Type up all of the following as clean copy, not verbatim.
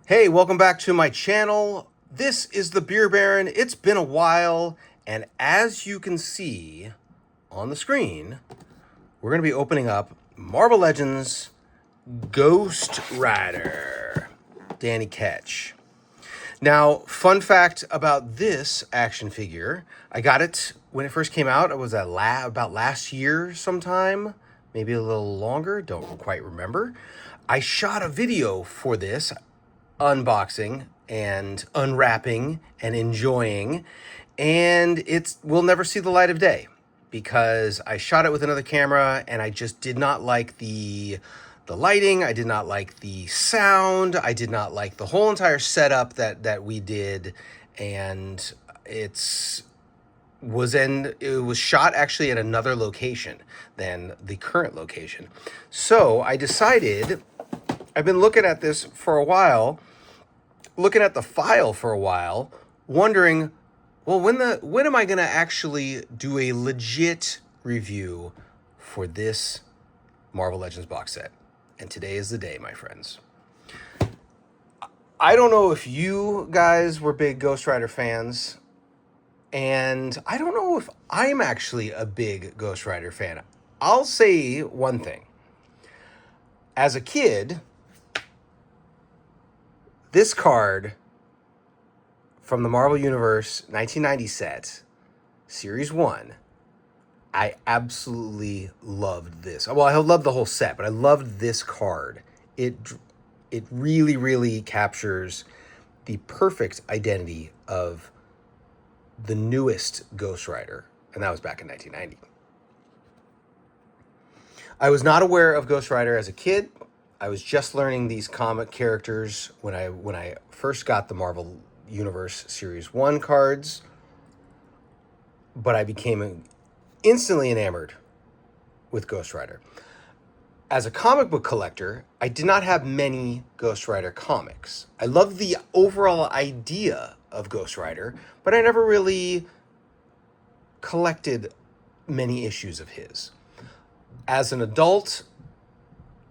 Hey, welcome back to my channel. This is the Beer Baron. It's been a while, and as you can see on the screen, we're going to be opening up Marvel Legends Ghost Rider, Danny Ketch. Now, fun fact about this action figure, I got it when it first came out. It was about last year sometime, maybe a little longer, don't quite remember. I shot a video for this unboxing and unwrapping and enjoying, and it will never see the light of day because I shot it with another camera and I just did not like the lighting, I did not like the sound, I did not like the whole entire setup that we did, and it was shot actually at another location than the current location. So I decided, I've been looking at this for a while, looking at the file for a while, wondering, well, when am I going to actually do a legit review for this Marvel Legends box set? And today is the day, my friends. I don't know if you guys were big Ghost Rider fans, and I don't know if I'm actually a big Ghost Rider fan. I'll say one thing. As a kid, this card from the Marvel Universe 1990 set, Series 1, I absolutely loved this. Well, I loved the whole set, but I loved this card. It really, really captures the perfect identity of the newest Ghost Rider, and that was back in 1990. I was not aware of Ghost Rider as a kid. I was just learning these comic characters when I first got the Marvel Universe Series 1 cards, but I became instantly enamored with Ghost Rider. As a comic book collector, I did not have many Ghost Rider comics. I loved the overall idea of Ghost Rider, but I never really collected many issues of his. As an adult,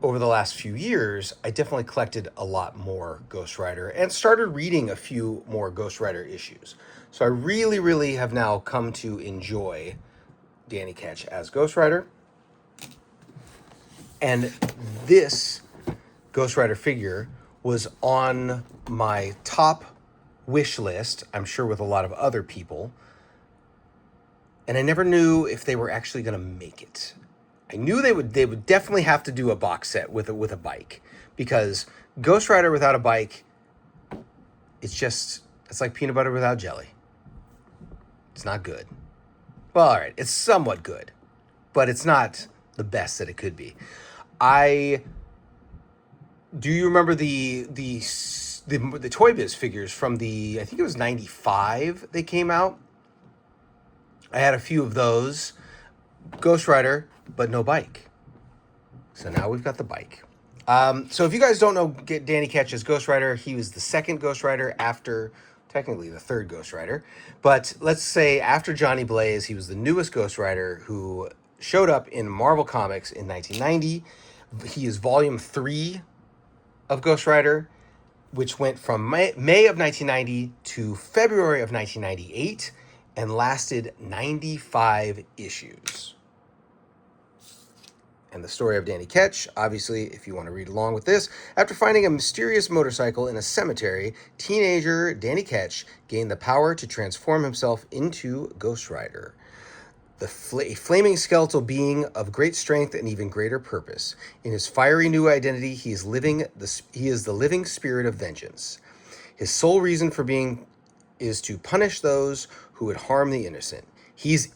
over the last few years, I definitely collected a lot more Ghost Rider and started reading a few more Ghost Rider issues. So I really, really have now come to enjoy Danny Ketch as Ghost Rider. And this Ghost Rider figure was on my top wish list, I'm sure with a lot of other people. And I never knew if they were actually going to make it. I knew they would definitely have to do a box set with a bike, because Ghost Rider without a bike, it's like peanut butter without jelly. It's not good. Well, all right, it's somewhat good, but it's not the best that it could be. Do you remember the Toy Biz figures from I think it was 95 they came out? I had a few of those. Ghost Rider, but no bike. So now we've got the bike. So if you guys don't know Danny Ketch as Ghost Rider, he was the second Ghost Rider after, technically the third Ghost Rider. But let's say after Johnny Blaze, he was the newest Ghost Rider who showed up in Marvel Comics in 1990. He is volume 3 of Ghost Rider, which went from May of 1990 to February of 1998 and lasted 95 issues. And the story of Danny Ketch, obviously, if you want to read along with this, after finding a mysterious motorcycle in a cemetery, teenager Danny Ketch gained the power to transform himself into Ghost Rider, the flaming skeletal being of great strength and even greater purpose. In his fiery new identity, he is the living spirit of vengeance. His sole reason for being is to punish those who would harm the innocent.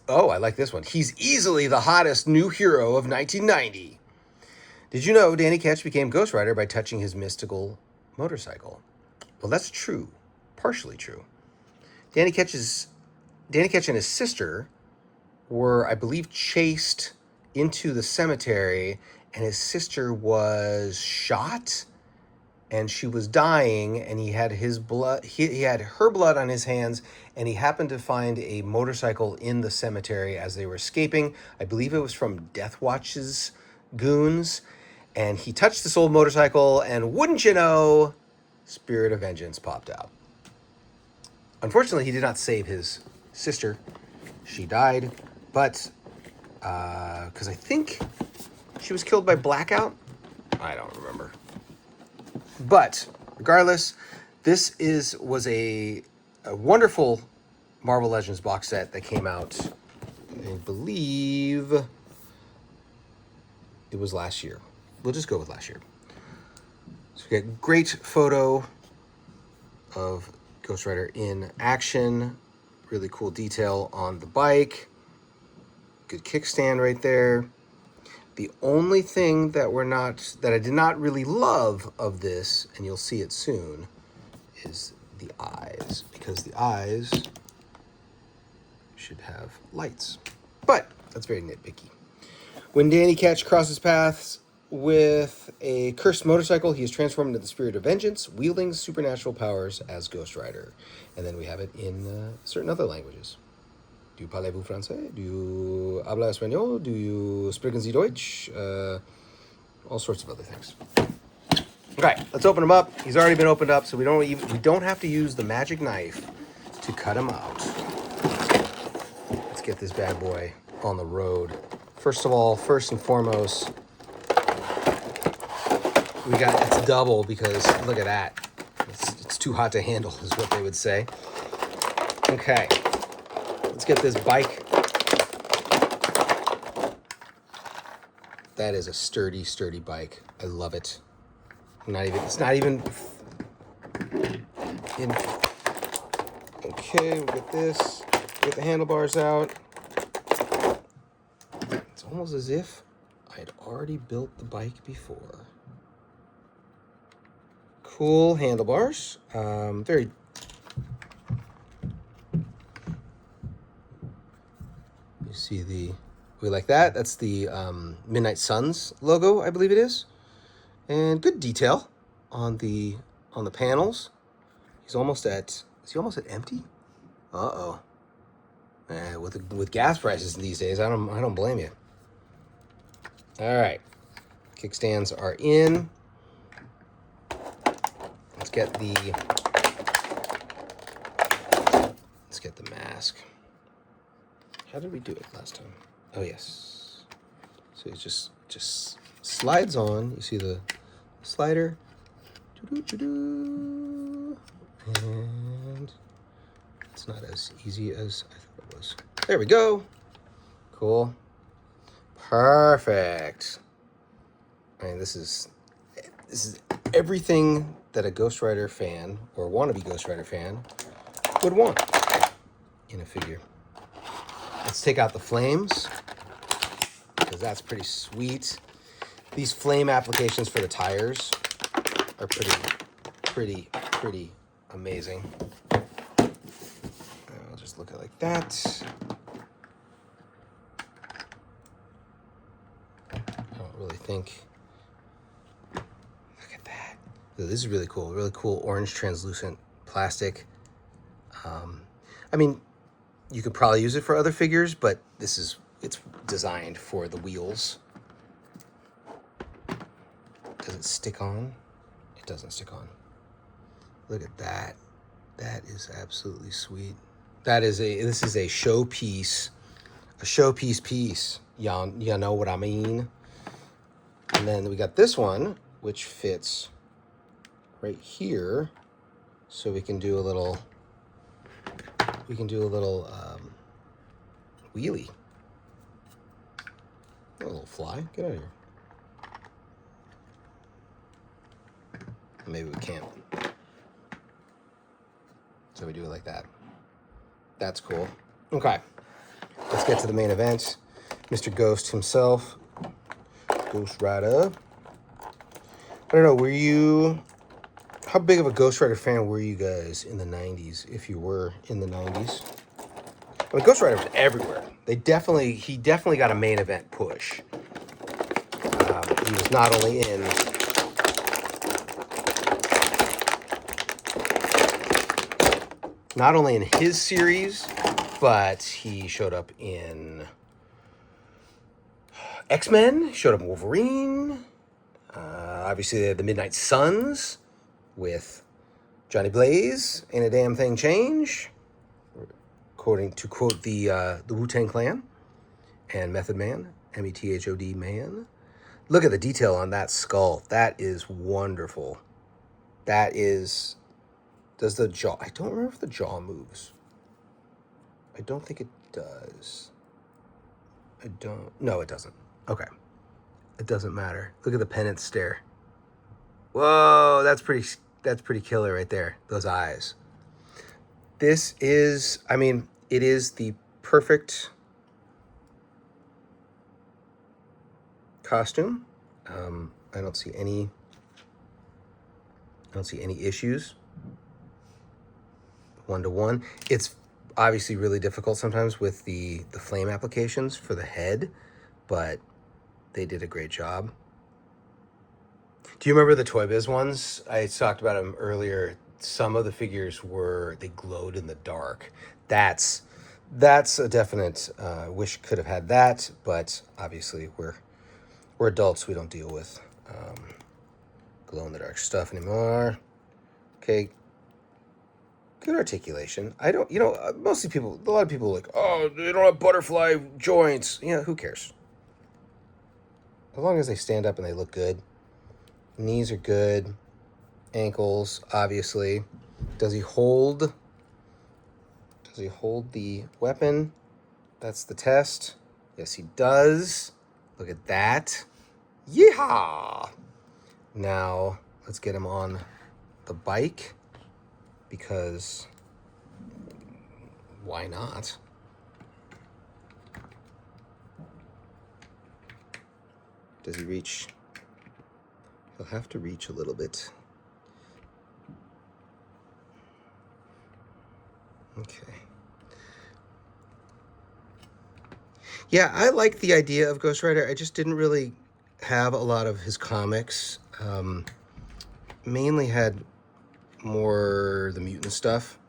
I like this one. He's easily the hottest new hero of 1990. Did you know Danny Ketch became Ghost Rider by touching his mystical motorcycle? Well, that's true. Partially true. Danny Ketch and his sister were, I believe, chased into the cemetery, and his sister was shot, and she was dying, and he had his blood. He had her blood on his hands, and he happened to find a motorcycle in the cemetery as they were escaping. I believe it was from Death Watch's goons, and he touched this old motorcycle, and wouldn't you know, Spirit of Vengeance popped out. Unfortunately, he did not save his sister. She died, but because I think she was killed by Blackout. I don't remember. But regardless, this was a wonderful Marvel Legends box set that came out, I believe it was last year. We'll just go with last year. So we get great photo of Ghost Rider in action. Really cool detail on the bike. Good kickstand right there. The only thing that I did not really love of this, and you'll see it soon, is the eyes, because the eyes should have lights. But that's very nitpicky. When Danny Ketch crosses paths with a cursed motorcycle, he is transformed into the Spirit of Vengeance, wielding supernatural powers as Ghost Rider. And then we have it in certain other languages. Do you parlez-vous français? Do you habla español? Do you sprechen Sie Deutsch? All sorts of other things. Okay, let's open him up. He's already been opened up, so we don't have to use the magic knife to cut him out. Let's get this bad boy on the road. First and foremost, it's double because look at that. It's too hot to handle is what they would say. Okay. Let's get this bike. That is a sturdy, sturdy bike. I love it. It's not even in. Okay, we'll get this. Get the handlebars out. It's almost as if I had already built the bike before. Cool handlebars. Very. You see we like that. That's the Midnight Suns logo, I believe it is. And good detail on the panels. Is he almost at empty? Uh-oh. With gas prices these days, I don't blame you. All right. Kickstands are in. Let's get the mask. How did we do it last time? Oh yes. So it just slides on. You see the slider. And it's not as easy as I thought it was. There we go. Cool. Perfect. I mean, this is everything that a Ghost Rider fan or wannabe Ghost Rider fan would want in a figure. Let's take out the flames because that's pretty sweet. These flame applications for the tires are pretty amazing. I'll just look at it like that. I don't really think. Look at that. This is really cool. Really cool orange translucent plastic. I mean, you could probably use it for other figures, but it's designed for the wheels. Does it stick on? It doesn't stick on. Look at that. That is absolutely sweet. This is a showpiece. A showpiece piece. You know what I mean? And then we got this one, which fits right here. So we can do a little wheelie. A little fly. Get out of here. Maybe we can't. So we do it like that. That's cool. Okay. Let's get to the main event. Mr. Ghost himself. Ghost Rider. I don't know, how big of a Ghost Rider fan were you guys in the 90s, if you were in the 90s? I mean, Ghost Rider was everywhere. He definitely got a main event push. He was not only in his series, but he showed up in X-Men, showed up in Wolverine, obviously the Midnight Suns with Johnny Blaze, ain't a damn thing change. According to quote the Wu-Tang Clan and Method Man, Method Man. Look at the detail on that skull. That is wonderful. That is... Does the jaw... I don't remember if the jaw moves. I don't think it does. I don't... No, it doesn't. Okay. It doesn't matter. Look at the penance stare. Whoa, that's pretty killer right there. Those eyes. This is... I mean, it is the perfect costume. I don't see any issues. 1-to-1. It's obviously really difficult sometimes with the flame applications for the head, but they did a great job. Do you remember the Toy Biz ones? I talked about them earlier. Some of the figures they glowed in the dark. That's a definite wish could have had that, but obviously we're adults. We don't deal with glow in the dark stuff anymore. Okay. Good articulation. I don't, a lot of people are like, oh, they don't have butterfly joints. Who cares? As long as they stand up and they look good. Knees are good. Ankles, obviously. Does he hold the weapon? That's the test. Yes, he does. Look at that. Yeehaw! Now, let's get him on the bike, because why not? Does he reach? He'll have to reach a little bit. Okay. Yeah, I like the idea of Ghost Rider. I just didn't really have a lot of his comics. Mainly had more the mutant stuff,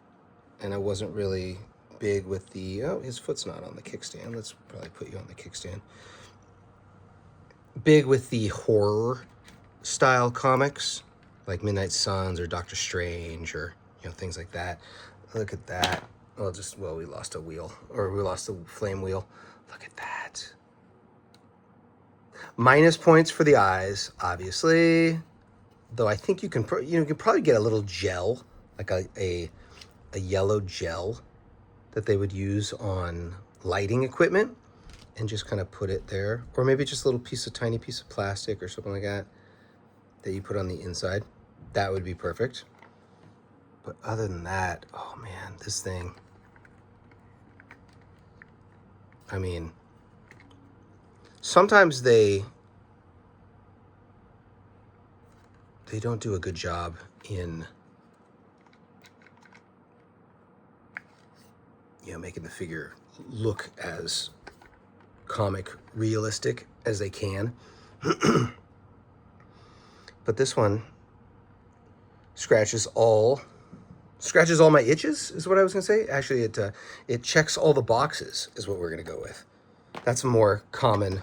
and I wasn't really big with the... Oh, his foot's not on the kickstand. Let's probably put you on the kickstand. Big with the horror style comics, like Midnight Suns or Doctor Strange, or things like that. Look at that. We lost a wheel, or we lost a flame wheel. Look at that. Minus points for the eyes, obviously. Though I think you can probably get a little gel, like a yellow gel that they would use on lighting equipment, and just kind of put it there. Or maybe just a little tiny piece of plastic or something like that you put on the inside. That would be perfect. But other than that, oh man, this thing. I mean, sometimes they don't do a good job in making the figure look as comic realistic as they can. But this one scratches all my itches, is what I was gonna say. Actually, it checks all the boxes, is what we're gonna go with. That's a more common.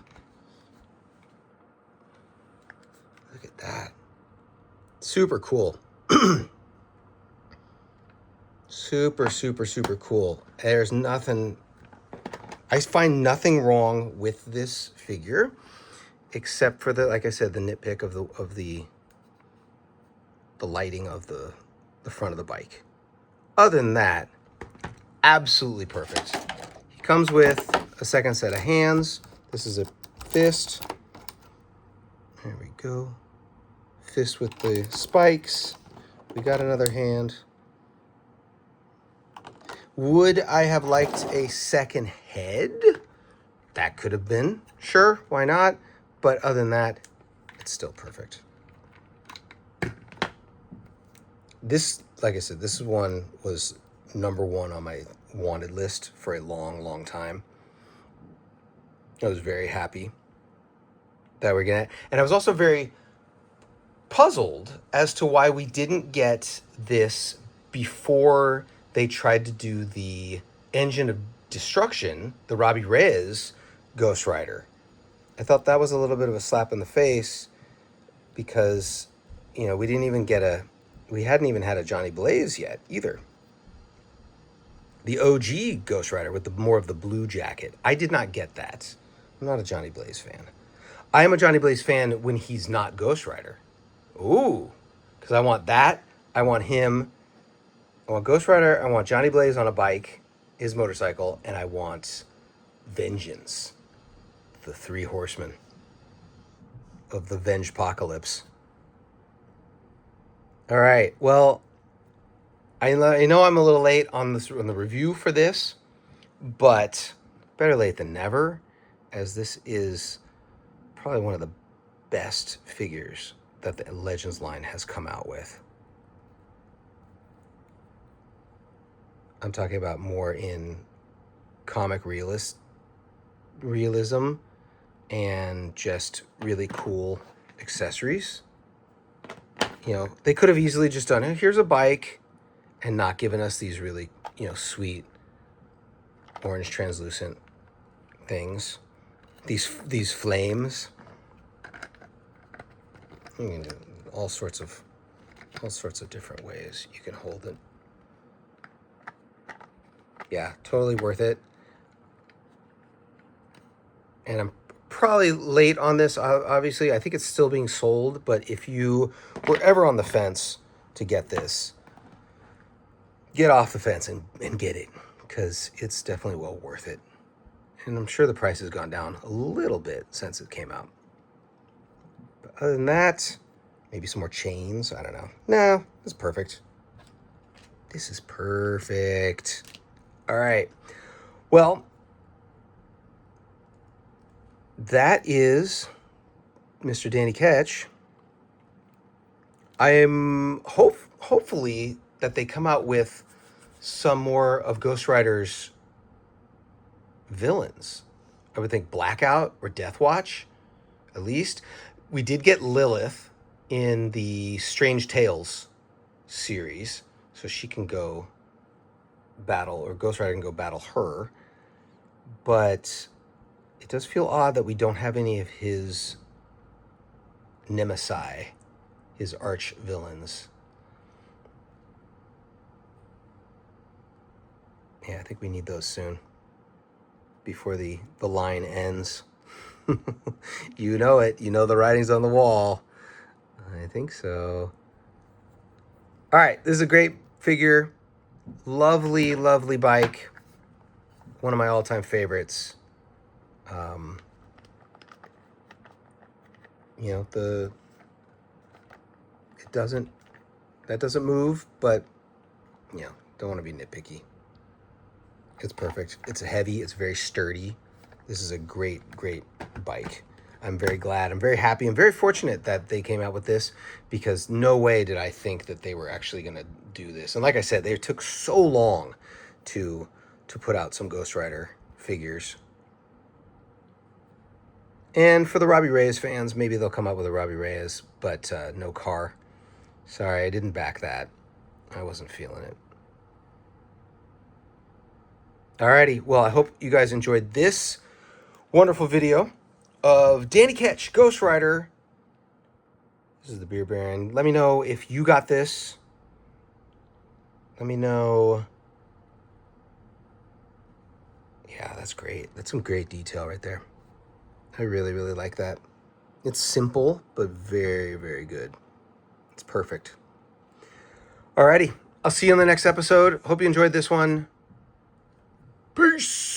Look at that. Super cool. Super, super, super cool. There's nothing... I find nothing wrong with this figure, except for like I said, the nitpick of the lighting of the front of the bike. Other than that, absolutely perfect. He comes with a second set of hands. This is a fist. There we go. Fist with the spikes. We got another hand. Would I have liked a second head? That could have been. Sure, why not? But other than that, it's still perfect. This, like I said, this one was number 1 on my wanted list for a long, long time. I was very happy that we're gonna... And I was also very puzzled as to why we didn't get this before they tried to do the Engine of Destruction, the Robbie Reyes Ghost Rider. I thought that was a little bit of a slap in the face, because we didn't even get We hadn't even had a Johnny Blaze yet either. The OG Ghost Rider with the more of the blue jacket. I did not get that. I'm not a Johnny Blaze fan. I am a Johnny Blaze fan when he's not Ghost Rider. Ooh, because I want that. I want him. I want Ghost Rider. I want Johnny Blaze on a bike, his motorcycle, and I want Vengeance, the three horsemen of the Venge Apocalypse. All right. Well, I know I'm a little late on the review for this, but better late than never, as this is probably one of the best figures that the Legends line has come out with. I'm talking about more in comic realism and just really cool accessories. You know, they could have easily just done it. Here's a bike and not given us these really, sweet orange translucent things. These flames. You can do all sorts of different ways you can hold it. Yeah, totally worth it. And I'm probably late on this. Obviously, I think it's still being sold, but if you were ever on the fence to get this, get off the fence and get it, because it's definitely well worth it. And I'm sure the price has gone down a little bit since it came out. But other than that, maybe some more chains. I don't know. No, this is perfect. This is perfect. All right. Well, that is Mr. Danny Ketch. I am hopefully that they come out with some more of Ghost Rider's villains. I would think Blackout or Death Watch, at least. We did get Lilith in the Strange Tales series, so she can go battle, or Ghost Rider can go battle her. But it does feel odd that we don't have any of his nemesis, his arch villains. Yeah, I think we need those soon, before the line ends. You know it. You know the writing's on the wall. I think so. All right, this is a great figure. Lovely, lovely bike. One of my all-time favorites. That doesn't move, but don't want to be nitpicky. It's perfect. It's heavy. It's very sturdy. This is a great, great bike. I'm very glad. I'm very happy. I'm very fortunate that they came out with this, because no way did I think that they were actually going to do this. And like I said, they took so long to put out some Ghost Rider figures. And for the Robbie Reyes fans, maybe they'll come out with a Robbie Reyes, but no car. Sorry, I didn't back that. I wasn't feeling it. Alrighty, well, I hope you guys enjoyed this wonderful video of Danny Ketch, Ghost Rider. This is the Beer Baron. Let me know if you got this. Let me know. Yeah, that's great. That's some great detail right there. I really, really like that. It's simple, but very, very good. It's perfect. Alrighty, I'll see you on the next episode. Hope you enjoyed this one. Peace!